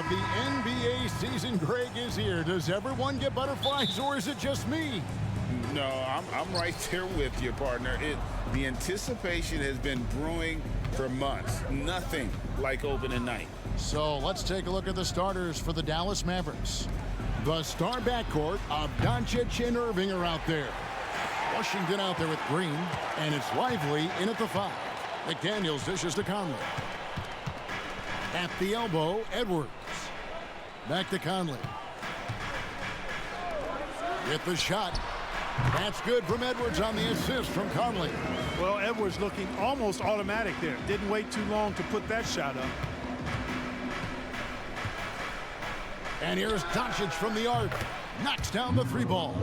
of the NBA season, Greg, is here. Does everyone get butterflies, or is it just me? No, I'm right there with you, partner. The anticipation has been brewing for months. Nothing like opening night. So let's take a look at the starters for the Dallas Mavericks. The star backcourt of Doncic and Irving are out there. Washington out there with Green, and it's Lively in at the 5. McDaniels dishes to Conley. At the elbow, Edwards. Back to Conley. With the shot. That's good from Edwards on the assist from Conley. Well, Edwards looking almost automatic there. Didn't wait too long to put that shot up. And here's Doncic from the arc. Knocks down the 3 ball.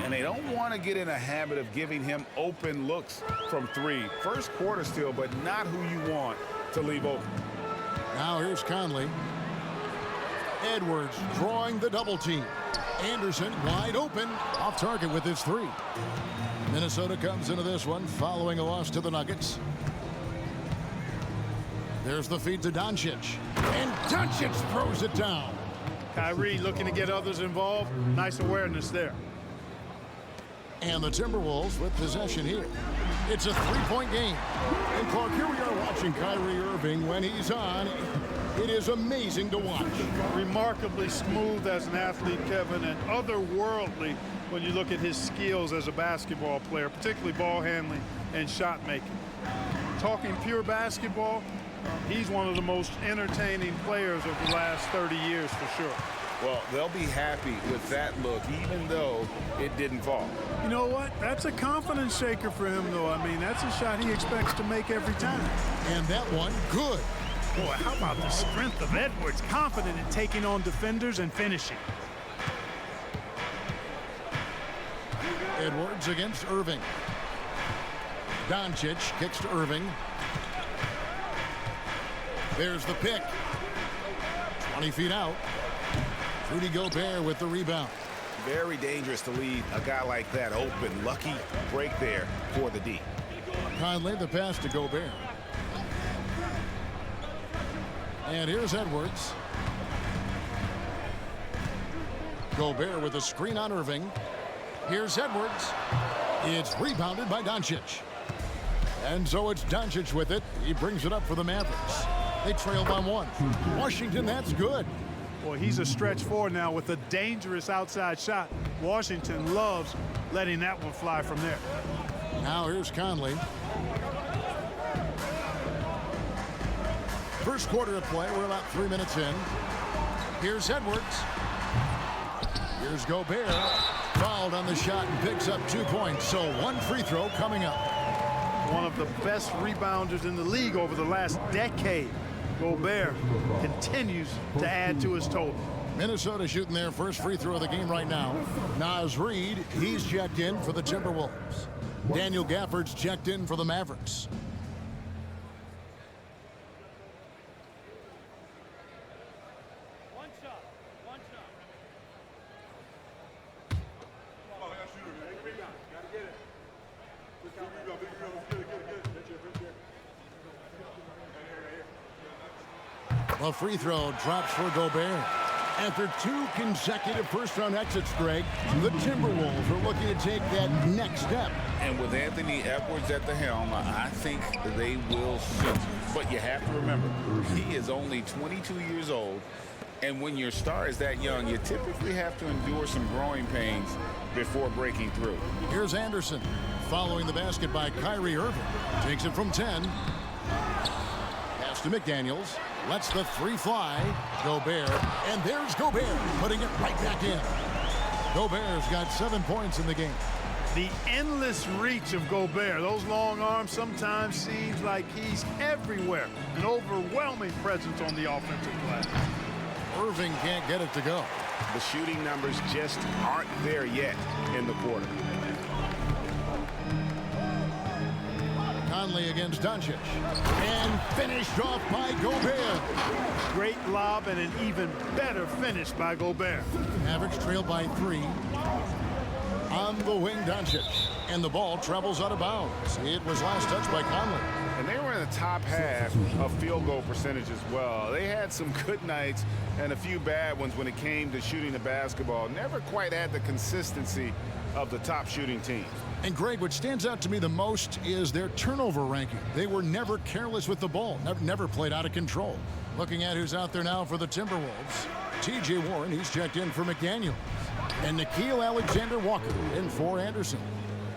And they don't want to get in a habit of giving him open looks from 3. First quarter still, but not who you want to leave open. Now here's Conley. Edwards drawing the double team. Anderson wide open, off target with his 3. Minnesota comes into this one following a loss to the Nuggets. There's the feed to Doncic. And Doncic throws it down. Kyrie looking to get others involved. Nice awareness there. And the Timberwolves with possession here. It's a 3-point game. And Clark, here we are watching Kyrie Irving. When he's on, it is amazing to watch. Remarkably smooth as an athlete, Kevin, and otherworldly when you look at his skills as a basketball player, particularly ball handling and shot making. Talking pure basketball, he's one of the most entertaining players of the last 30 years for sure. Well, they'll be happy with that look, even though it didn't fall. You know what? That's a confidence shaker for him, though. I mean, that's a shot he expects to make every time. And that one, good. Boy, how about the strength of Edwards? Confident in taking on defenders and finishing. Edwards against Irving. Doncic kicks to Irving. There's the pick. 20 feet out. Rudy Gobert with the rebound. Very dangerous to leave a guy like that open. Lucky break there for the D. Conley the pass to Gobert. And here's Edwards. Gobert with a screen on Irving. Here's Edwards. It's rebounded by Doncic. And so it's Doncic with it. He brings it up for the Mavericks. They trail by 1. Washington, that's good. Boy, he's a stretch 4 now with a dangerous outside shot. Washington loves letting that one fly from there. Now here's Conley. First quarter of play. We're about 3 minutes in. Here's Edwards. Here's Gobert. Fouled on the shot and picks up 2 points. So 1 free throw coming up. One of the best rebounders in the league over the last decade. Gobert continues to add to his total. Minnesota shooting their first free throw of the game right now. Naz Reid, he's checked in for the Timberwolves. Daniel Gafford's checked in for the Mavericks. One shot. A free throw drops for Gobert. After 2 consecutive first-round exits, Greg, the Timberwolves are looking to take that next step. And with Anthony Edwards at the helm, I think they will soon. But you have to remember, he is only 22 years old. And when your star is that young, you typically have to endure some growing pains before breaking through. Here's Anderson following the basket by Kyrie Irving. Takes it from 10. Pass to McDaniels. Lets the 3 fly. Gobert. And there's Gobert putting it right back in. Gobert's got 7 points in the game. The endless reach of Gobert. Those long arms sometimes seems like he's everywhere. An overwhelming presence on the offensive glass. Irving can't get it to go. The shooting numbers just aren't there yet in the quarter. Conley against Doncic. And finished off by Gobert. Great lob and an even better finish by Gobert. Mavericks trail by 3. On the wing, Doncic. And the ball travels out of bounds. It was last touched by Conley. And they were in the top half of field goal percentage as well. They had some good nights and a few bad ones when it came to shooting the basketball. Never quite had the consistency of the top shooting team. And Greg, what stands out to me the most is their turnover ranking. They were never careless with the ball, never played out of control. Looking at who's out there now for the Timberwolves. T.J. Warren, he's checked in for McDaniels. And Nickeil Alexander-Walker in for Anderson.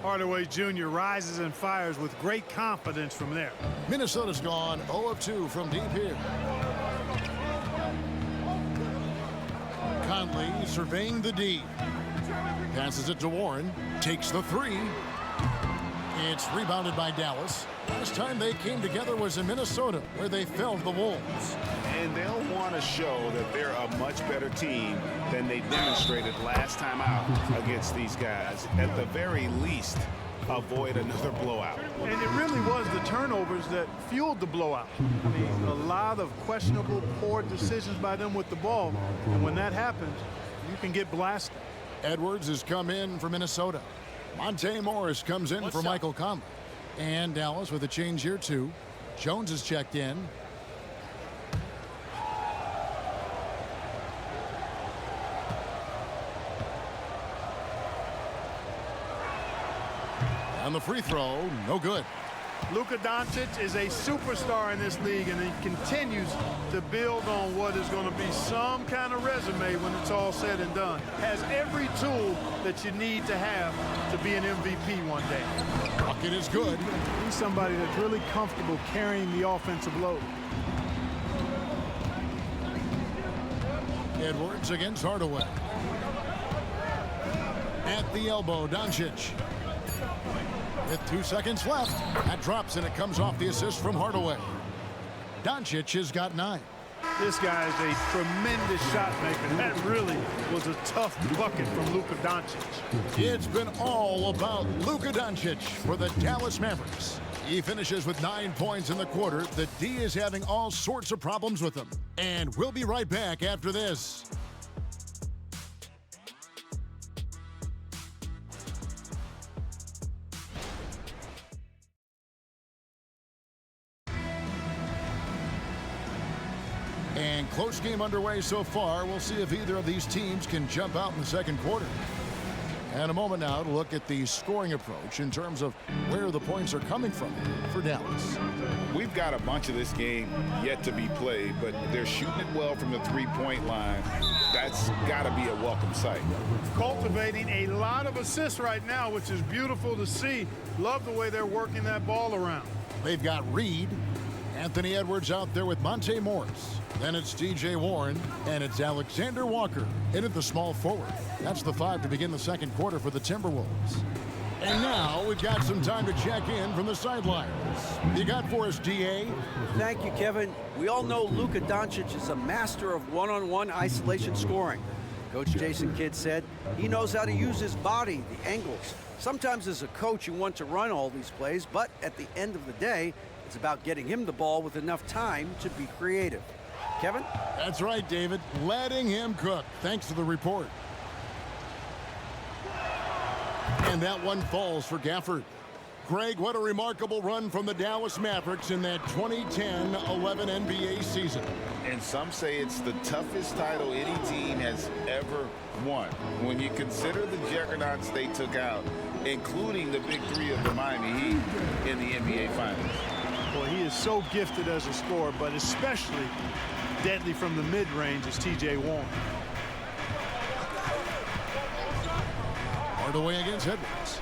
Hardaway Jr. rises and fires with great confidence from there. Minnesota's gone 0 of 2 from deep here. Conley surveying the D. Passes it to Warren. Takes the three. It's rebounded by Dallas. Last time they came together was in Minnesota, where they felled the Wolves. And they'll want to show that they're a much better team than they demonstrated last time out against these guys. At the very least, avoid another blowout. And it really was the turnovers that fueled the blowout. I mean, a lot of questionable, poor decisions by them with the ball. And when that happens, you can get blasted. Edwards has come in for Minnesota. Monte Morris comes in for Michael Conley. And Dallas with a change here, too. Jones has checked in. On the free throw, no good. Luka Doncic is a superstar in this league, and he continues to build on what is going to be some kind of resume when it's all said and done. Has every tool that you need to have to be an MVP one day. Bucket is good. He's somebody that's really comfortable carrying the offensive load. Edwards against Hardaway. At the elbow, Doncic. With 2 seconds left, that drops and it comes off the assist from Hardaway. Doncic has got 9. This guy is a tremendous shot maker. That really was a tough bucket from Luka Doncic. It's been all about Luka Doncic for the Dallas Mavericks. He finishes with 9 points in the quarter. The D is having all sorts of problems with him. And we'll be right back after this. And close game underway so far. We'll see if either of these teams can jump out in the second quarter. And a moment now to look at the scoring approach in terms of where the points are coming from for Dallas. We've got a bunch of this game yet to be played, but they're shooting it well from the three-point line. That's got to be a welcome sight. Cultivating a lot of assists right now, which is beautiful to see. Love the way they're working that ball around. They've got Reed, Anthony Edwards out there with Monte Morris. Then it's T.J. Warren, and it's Alexander Walker in at the small forward. That's the 5 to begin the second quarter for the Timberwolves. And now we've got some time to check in from the sidelines. You got for us, D.A.? Thank you, Kevin. We all know Luka Doncic is a master of one-on-one isolation scoring. Coach Jason Kidd said he knows how to use his body, the angles. Sometimes as a coach you want to run all these plays, but at the end of the day, it's about getting him the ball with enough time to be creative. Kevin? That's right, David. Letting him cook. Thanks for the report. And that one falls for Gafford. Greg, what a remarkable run from the Dallas Mavericks in that 2010-11 NBA season. And some say it's the toughest title any team has ever won. When you consider the juggernauts they took out, including the big three of the Miami Heat in the NBA Finals. Boy, he is so gifted as a scorer, but especially deadly from the mid-range is T.J. Warren. Hardaway against Edwards.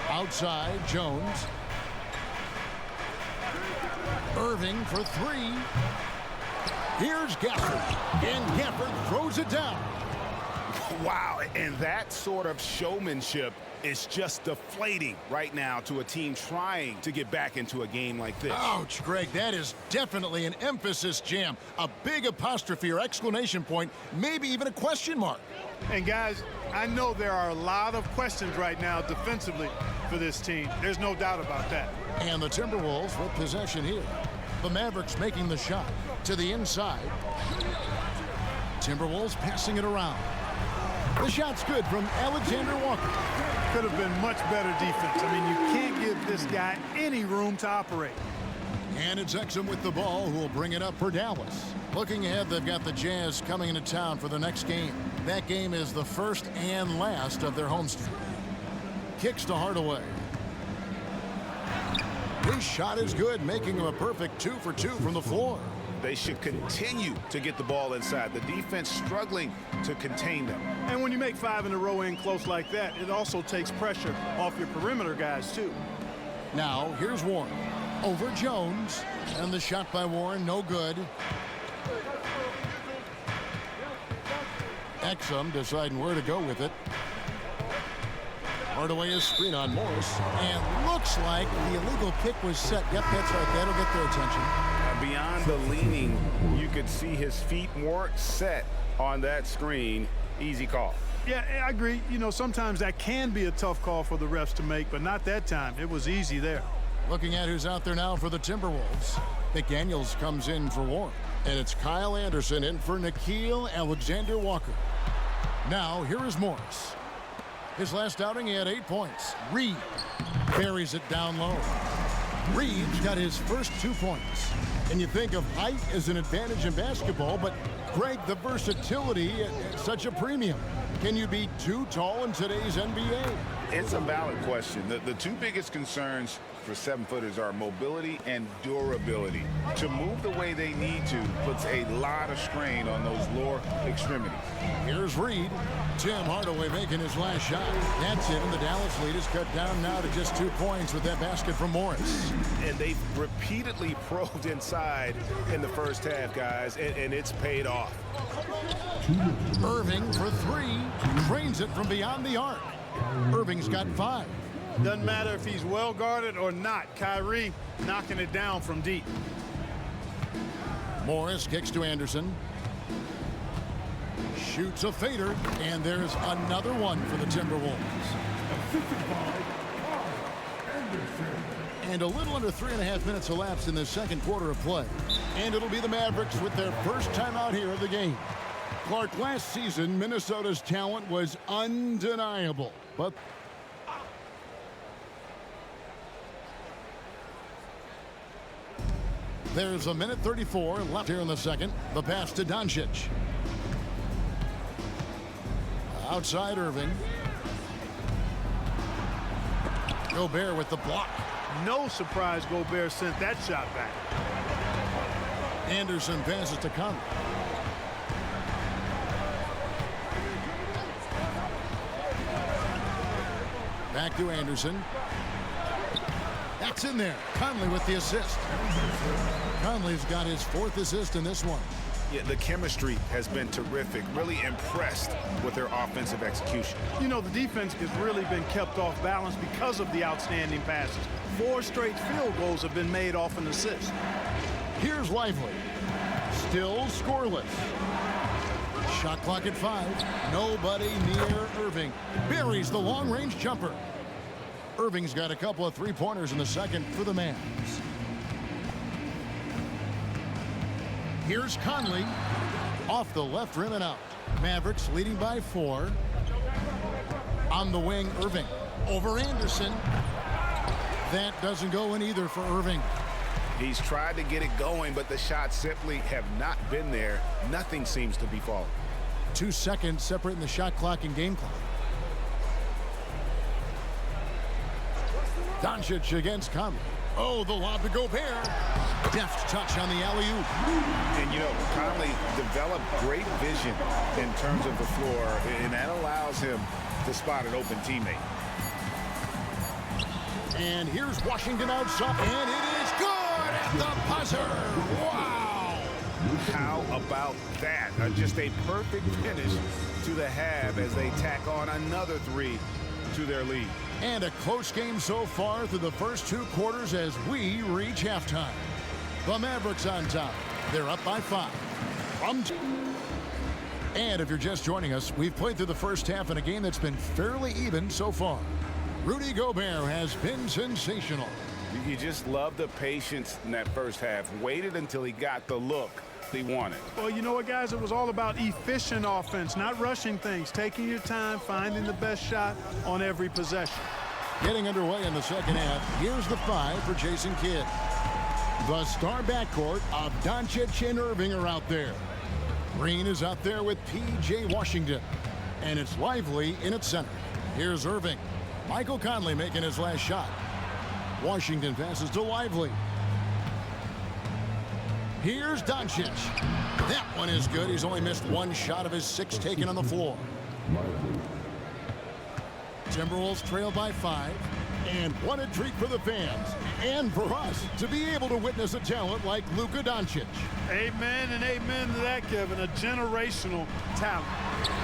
Outside, Jones. Irving for 3. Here's Gafford. And Gafford throws it down. Wow, and that sort of showmanship is just deflating right now to a team trying to get back into a game like this. Ouch, Greg, that is definitely an emphasis jam. A big apostrophe or exclamation point, maybe even a question mark. And guys, I know there are a lot of questions right now defensively for this team. There's no doubt about that. And the Timberwolves with possession here. The Mavericks making the shot to the inside. Timberwolves passing it around. The shot's good from Alexander Walker. Could have been much better defense. I mean, you can't give this guy any room to operate. And it's Exum with the ball, who will bring it up for Dallas. Looking ahead, they've got the Jazz coming into town for the next game. That game is the first and last of their homestand. Kicks to Hardaway. His shot is good, making him a perfect 2 for 2 from the floor. They should continue to get the ball inside. The defense struggling to contain them. And when you make 5 in a row in close like that, it also takes pressure off your perimeter guys, too. Now, here's Warren. Over Jones. And the shot by Warren, no good. Exum deciding where to go with it. Hardaway is screen on Morris. And looks like the illegal kick was set. Yep, that's right. That'll get their attention. Beyond the leaning, you could see his feet weren't set on that screen. Easy call. Yeah, I agree. You know, sometimes that can be a tough call for the refs to make, but not that time. It was easy there. Looking at who's out there now for the Timberwolves. McDaniels comes in for Warren. And it's Kyle Anderson in for Nickeil Alexander-Walker. Now, here is Morris. His last outing, he had 8 points. Reed buries it down low. Reed's got his first 2 points. And you think of height as an advantage in basketball, but Greg, the versatility at such a premium. Can you be too tall in today's NBA? It's a valid question. The two biggest concerns for 7-footers are mobility and durability. To move the way they need to puts a lot of strain on those lower extremities. Here's Reed. Tim Hardaway making his last shot. That's it, and the Dallas lead is cut down now to just 2 points with that basket from Morris. And they've repeatedly probed inside in the first half, guys, and it's paid off. Irving for 3. Drains it from beyond the arc. Irving's got 5. Doesn't matter if he's well guarded or not. Kyrie knocking it down from deep. Morris kicks to Anderson. Shoots a fader, and there's another one for the Timberwolves. And a little under 3.5 minutes elapsed in the second quarter of play. And it'll be the Mavericks with their first time out here of the game. Clark, last season, Minnesota's talent was undeniable. But there's a minute 34 left here in the second. The pass to Doncic. Outside Irving. Gobert with the block. No surprise Gobert sent that shot back. Anderson passes to Conley. Back to Anderson. That's in there. Conley with the assist. Conley's got his 4th assist in this one. Yeah, the chemistry has been terrific. Really impressed with their offensive execution. You know, the defense has really been kept off balance because of the outstanding passes. 4 straight field goals have been made off an assist. Here's Lively. Still scoreless. Shot clock at 5. Nobody near Irving. Buries the long-range jumper. Irving's got a couple of 3-pointers in the second for the Mavs. Here's Conley. Off the left rim and out. Mavericks leading by 4. On the wing, Irving. Over Anderson. That doesn't go in either for Irving. He's tried to get it going, but the shots simply have not been there. Nothing seems to be falling. 2 seconds separating the shot clock and game clock. Doncic against Conley. Oh, the lob to Gobert. Deft touch on the alley-oop. And, you know, Conley developed great vision in terms of the floor, and that allows him to spot an open teammate. And here's Washington outside, and it is good at the buzzer. Wow! How about that? Just a perfect finish to the half as they tack on another 3 to their lead. And a close game so far through the first 2 quarters as we reach halftime. The Mavericks on top. They're up by 5. And if you're just joining us, we've played through the first half in a game that's been fairly even so far. Rudy Gobert has been sensational. You just love the patience in that first half. Waited until he got the look He wanted. Well, you know what, guys? It was all about efficient offense, not rushing things, taking your time, finding the best shot on every possession. Getting underway in the second half. Here's the 5 for Jason Kidd. The star backcourt of Doncic and Irving are out there. Green is out there with P.J. Washington. And it's Lively in its center. Here's Irving. Michael Conley making his last shot. Washington passes to Lively. Here's Doncic. That one is good. He's only missed 1 shot of his 6 taken on the floor. Timberwolves trail by 5. And what a treat for the fans and for us to be able to witness a talent like Luka Doncic. Amen and amen to that, Kevin. A generational talent.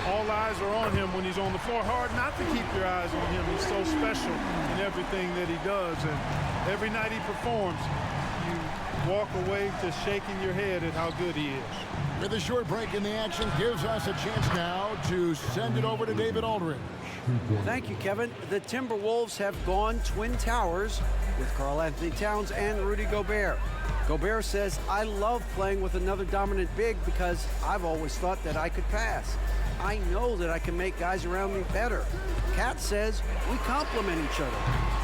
All eyes are on him when he's on the floor. Hard not to keep your eyes on him. He's so special in everything that he does. And every night he performs, you walk away just shaking your head at how good he is. With a short break in the action, gives us a chance now to send it over to David Aldridge. Thank you, Kevin. The Timberwolves have gone Twin Towers with Karl Anthony Towns and Rudy Gobert. Gobert says, I love playing with another dominant big because I've always thought that I could pass. I know that I can make guys around me better. Cat says we complement each other.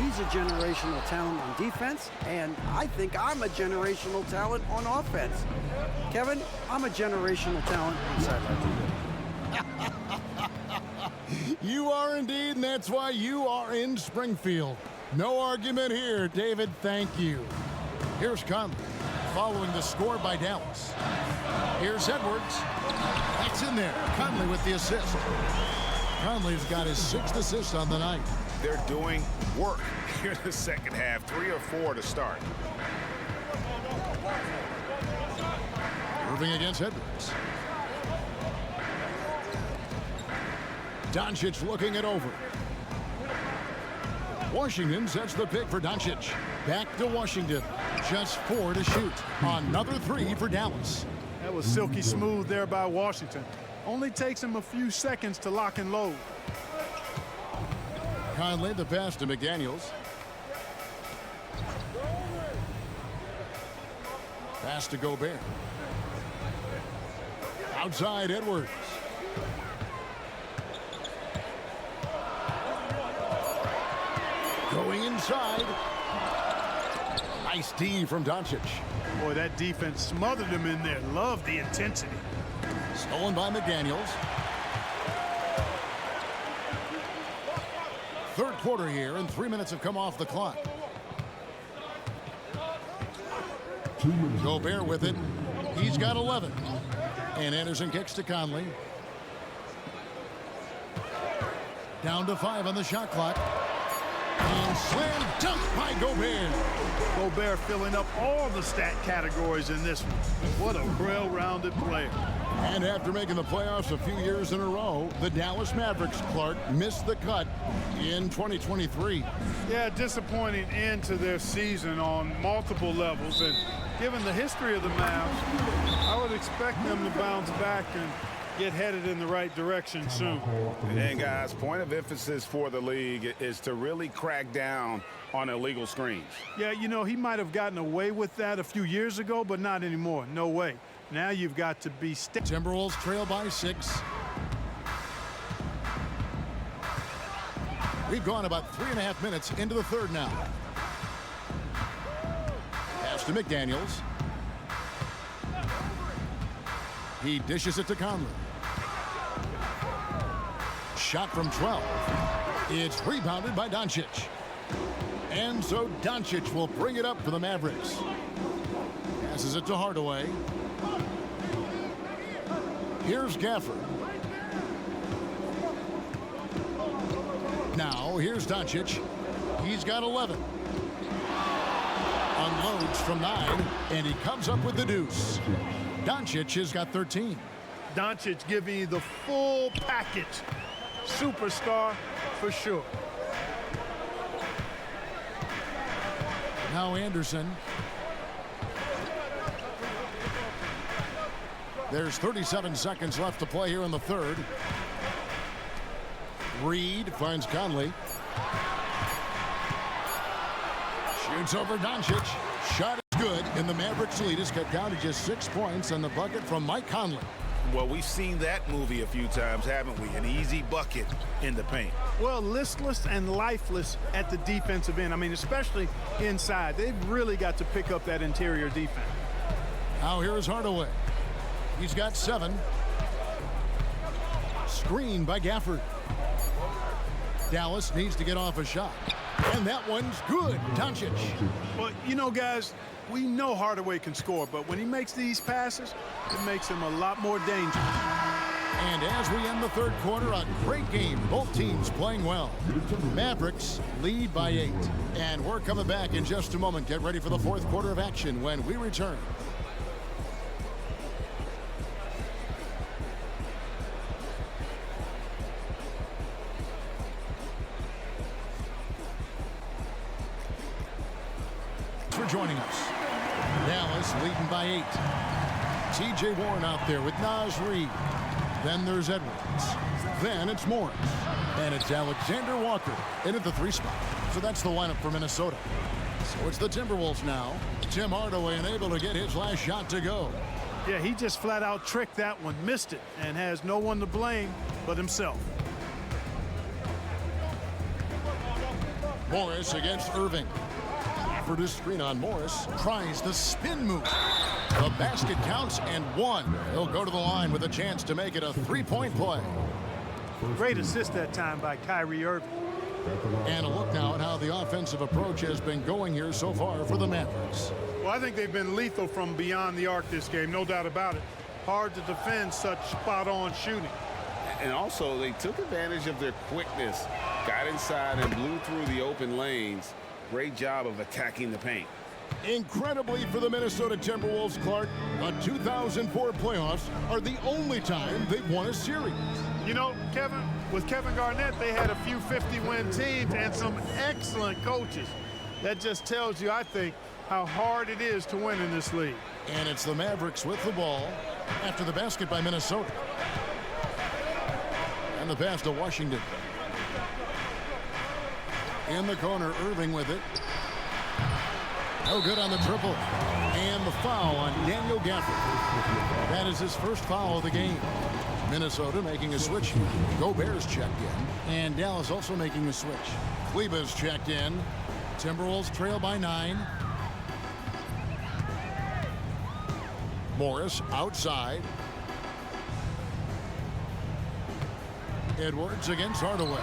He's a generational talent on defense, and I think I'm a generational talent on offense. Kevin, I'm a generational talent on sideline. You are indeed, and that's why you are in Springfield. No argument here, David. Thank you. Here's Conley, following the score by Dallas. Here's Edwards. That's in there. Conley with the assist. Conley's got his 6th assist on the night. They're doing work here in the second half. 3 or 4 to start. Irving against Edwards. Doncic looking it over. Washington sets the pick for Doncic. Back to Washington. Just 4 to shoot. Another 3 for Dallas. That was silky smooth there by Washington. Only takes him a few seconds to lock and load. Conley the pass to McDaniels. Pass to Gobert. Outside Edwards. Going inside. Nice D from Doncic. Boy, that defense smothered him in there. Love the intensity. Stolen by McDaniels. Third quarter here, and 3 minutes have come off the clock. Gobert with it. He's got 11. And Anderson kicks to Conley. Down to 5 on the shot clock. And slam dunk by Gobert. Gobert filling up all the stat categories in this one. What a well-rounded player. And after making the playoffs a few years in a row, the Dallas Mavericks, Clark, missed the cut in 2023. Yeah, disappointing end to their season on multiple levels. And given the history of the Mavs, I would expect them to bounce back and get headed in the right direction soon. And guys, point of emphasis for the league is to really crack down on illegal screens. Yeah, you know, he might have gotten away with that a few years ago, but not anymore. No way. Now you've got to be Timberwolves trail by 6. We've gone about 3.5 minutes into the third now. Pass to McDaniels. He dishes it to Conley. Shot from 12. It's rebounded by Doncic. And so Doncic will bring it up for the Mavericks. Passes it to Hardaway. Here's Gafford. Now here's Doncic. He's got 11. Unloads from 9, and he comes up with the deuce. Doncic has got 13. Doncic giving you the full package. Superstar for sure. Now Anderson. There's 37 seconds left to play here in the third. Reed finds Conley. Shoots over Doncic. Shot is good, and the Mavericks lead is cut down to just 6 points on the bucket from Mike Conley. Well, we've seen that movie a few times, haven't we? An easy bucket in the paint. Well, listless and lifeless at the defensive end. I mean, especially inside. They've really got to pick up that interior defense. Now here's Hardaway. He's got 7. Screen by Gafford. Dallas needs to get off a shot. And that one's good. Doncic. Well, you know, guys, we know Hardaway can score, but when he makes these passes, it makes him a lot more dangerous. And as we end the third quarter, a great game. Both teams playing well. Mavericks lead by 8. And we're coming back in just a moment. Get ready for the fourth quarter of action when we return. For joining us. Dallas leading by 8. TJ Warren out there with Naz Reid. Then there's Edwards. Then it's Morris. And it's Alexander Walker in at the 3 spot. So that's the lineup for Minnesota. So it's the Timberwolves now. Tim Hardaway unable to get his last shot to go. Yeah, he just flat out tricked that one, missed it, and has no one to blame but himself. Morris against Irving. For this screen on Morris, tries the spin move. The basket counts and 1. He'll go to the line with a chance to make it a 3-point play. Great assist that time by Kyrie Irving. And a look now at how the offensive approach has been going here so far for the Mavericks. Well, I think they've been lethal from beyond the arc this game, no doubt about it. Hard to defend such spot-on shooting. And also, they took advantage of their quickness, got inside and blew through the open lanes. Great job of attacking the paint. Incredibly for the Minnesota Timberwolves, Clark, the 2004 playoffs are the only time they've won a series. You know, Kevin, with Kevin Garnett, they had a few 50-win teams and some excellent coaches. That just tells you, I think, how hard it is to win in this league. And it's the Mavericks with the ball after the basket by Minnesota. And the pass to Washington. In the corner, Irving with it. No good on the triple. And the foul on Daniel Gafford. That is his first foul of the game. Minnesota making a switch. Gobert's checked in. And Dallas also making a switch. Kleber's checked in. Timberwolves trail by 9. Morris outside. Edwards against Hardaway.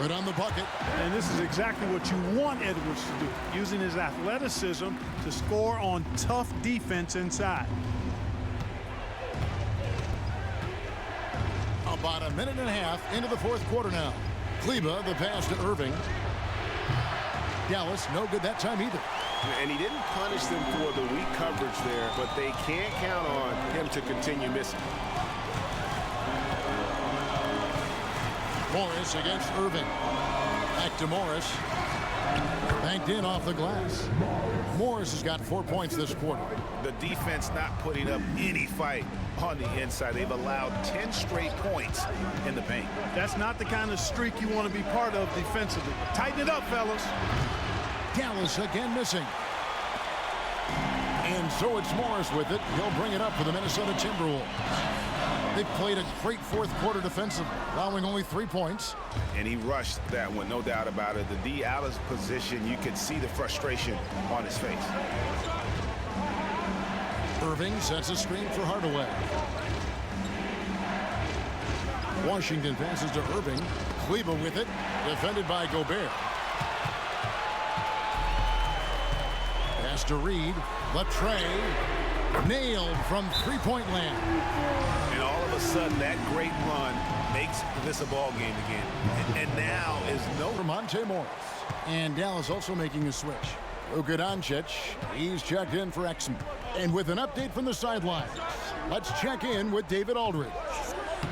Good on the bucket. And this is exactly what you want Edwards to do, using his athleticism to score on tough defense inside. About a minute and a half into the fourth quarter now. Kleber, the pass to Irving. Dallas, no good that time either. And he didn't punish them for the weak coverage there, but they can't count on him to continue missing. Morris against Irving. Back to Morris. Banked in off the glass. Morris has got 4 points this quarter. The defense not putting up any fight on the inside. They've allowed 10 straight points in the paint. That's not the kind of streak you want to be part of defensively. Tighten it up, fellas. Dallas again missing. And so it's Morris with it. He'll bring it up for the Minnesota Timberwolves. They've played a great fourth quarter defensively, allowing only 3 points. And he rushed that one, no doubt about it. The D out of position, you could see the frustration on his face. Irving sets a screen for Hardaway. Washington passes to Irving. Kleber with it, defended by Gobert. Pass to Reid. Latre nailed from three-point land. And all of a sudden, that great run makes this a ball game again. And now is no... For Monte Morris. And Dallas also making a switch. Luka Doncic, he's checked in for Exum. And with an update from the sidelines, let's check in with David Aldridge.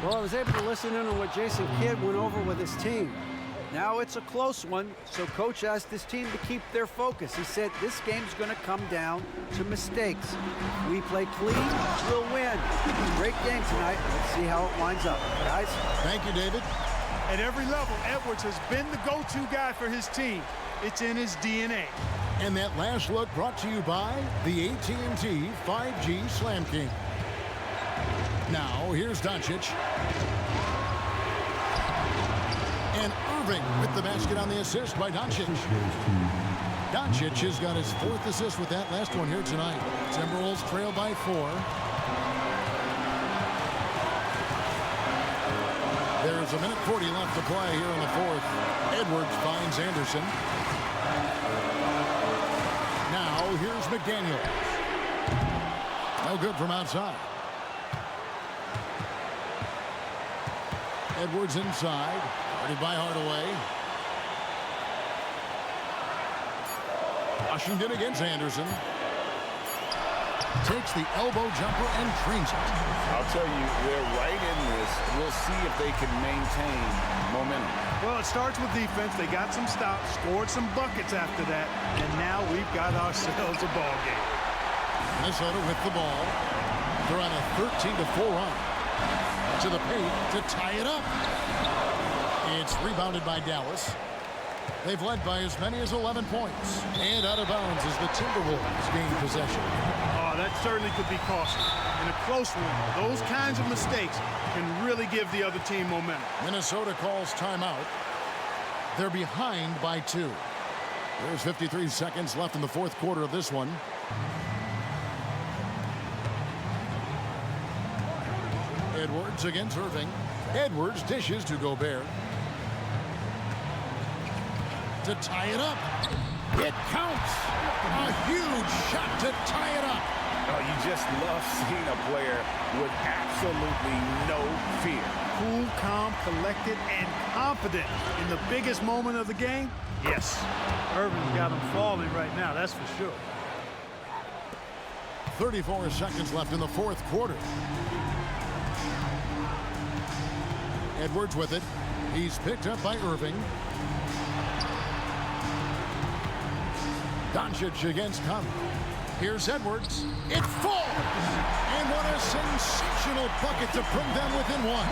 Well, I was able to listen in on what Jason Kidd went over with his team. Now it's a close one, so Coach asked his team to keep their focus. He said this game's going to come down to mistakes. If we play clean, we'll win. Great game tonight. Let's see how it winds up. Guys? Thank you, David. At every level, Edwards has been the go-to guy for his team. It's in his DNA. And that last look brought to you by the AT&T 5G Slam King. Now, here's Doncic. And Irving with the basket on the assist by Doncic. Doncic has got his 4th assist with that last one here tonight. Timberwolves trail by 4. There's 1:40 left to play here in the 4th. Edwards finds Anderson. Now here's McDaniel. No good from outside. Edwards inside. Guarded by Hardaway. Washington against Anderson. Takes the elbow jumper and drains it. I'll tell you, they're right in this. We'll see if they can maintain momentum. Well, it starts with defense. They got some stops, scored some buckets after that, and now we've got ourselves a ball game. Minnesota with the ball. They're on a 13-4 run. To the paint to tie it up. It's rebounded by Dallas. They've led by as many as 11 points. And out of bounds as the Timberwolves gain possession. Oh, that certainly could be costly. In a close one, those kinds of mistakes can really give the other team momentum. Minnesota calls timeout. They're behind by 2. There's 53 seconds left in the 4th quarter of this one. Edwards against Irving. Edwards dishes to Gobert. To tie it up. It counts. A huge shot to tie it up. Oh, you just love seeing a player with absolutely no fear. Cool, calm, collected, and confident in the biggest moment of the game. Yes, Irving's got him falling right now, that's for sure. 34 seconds left in the 4th quarter. Edwards with it. He's picked up by Irving. Doncic against Conley. Here's Edwards. It falls! And what a sensational bucket to bring them within 1.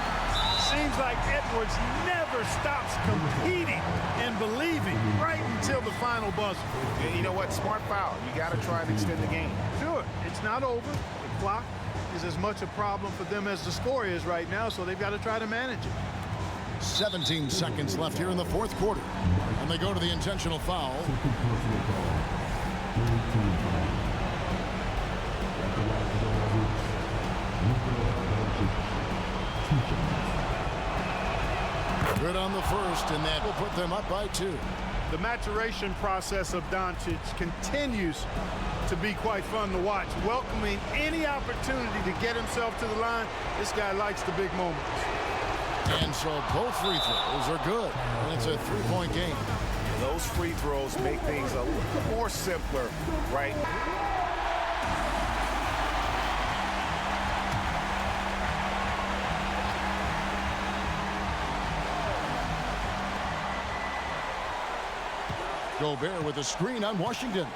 Seems like Edwards never stops competing and believing right until the final buzzer. And you know what? Smart foul. You got to try and extend the game. Sure, it's not over. The clock is as much a problem for them as the score is right now, so they've got to try to manage it. 17 seconds left here in the 4th quarter. And they go to the intentional foul. Good on the first, and that will put them up by 2. The maturation process of Doncic continues to be quite fun to watch. Welcoming any opportunity to get himself to the line. This guy likes the big moments. And so both free throws are good. And it's a 3-point game. Those free throws make things a little more simpler, right? Gobert with a screen on Washington.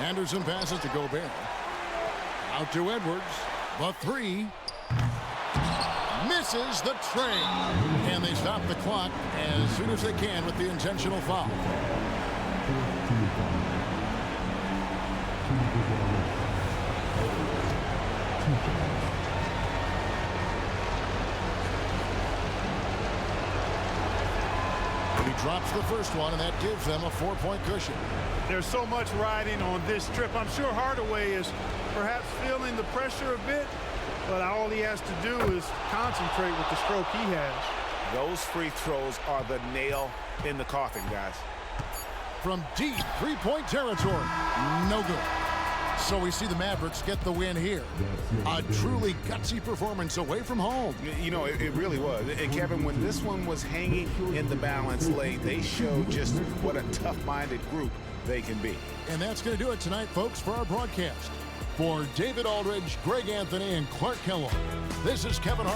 Anderson passes to Gobert. Out to Edwards. The 3. Misses the tray. And they stop the clock as soon as they can with the intentional foul. And he drops the first one, and that gives them a 4-point cushion. There's so much riding on this trip. I'm sure Hardaway is perhaps feeling the pressure a bit, but all he has to do is concentrate with the stroke he has. Those free throws are the nail in the coffin, guys. From deep 3-point territory, no good. So we see the Mavericks get the win here. A truly gutsy performance away from home. You know, it really was. And Kevin, when this one was hanging in the balance late, they showed just what a tough-minded group they can be. And that's going to do it tonight, folks, for our broadcast. For David Aldridge, Greg Anthony, and Clark Kellogg, this is Kevin Hart.